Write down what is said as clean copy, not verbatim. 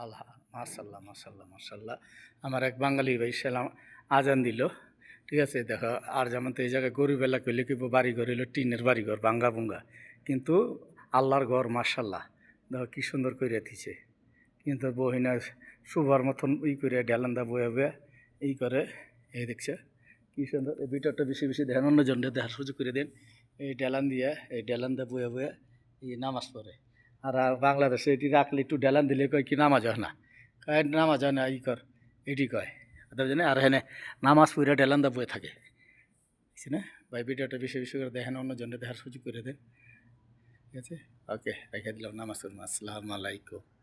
আল্লাহ মাশাল্লাহ মাশাল্লাহ মাশাল্লাহ। আমার এক বাঙালি ভাই সালাম আজান দিল। ঠিক আছে, দেখো আর যেমন তো এই জায়গায় গরিবেলা করলে কি বাড়ি ঘর হইলো টিনের বাড়ি ঘর ভাঙ্গা ভুঙ্গা, কিন্তু আল্লাহর ঘর মাশাল্লাহ দেখো কি সুন্দর করে দিছে। কিন্তু বহিনা শুভার মতন ই করে ডেলান্দা বয়ে বয়ে এই করে, এই দেখছে কি সুন্দর। এই ভিডিওটা বেশি বেশি দেখেন, অন্যজন দেখার সুযোগ করে দেন। এই ডেলান দিয়ে এই ডেলান্দা বয়ে বয়ে এই নামাজ পড়ে। আর বাংলাদেশে এটি রাখলে একটু ডেলান দিলে কয় কি নামাজ হয় না, কয় নামাজ হয় না ই কর এটি কয় জানে। আর হ্যাঁ নামাজ পড়ে ডেলান্দা বয়ে থাকে, বুঝছি না ভাই। ভিডিওটা বেশি বেশি করে দেখেন, অন্যজনকে দেখার সুযোগ করে দেন। ঠিক আছে, ওকে রেখে দিলাম। নামাজ পড়ুন। আসসালামু আলাইকুম।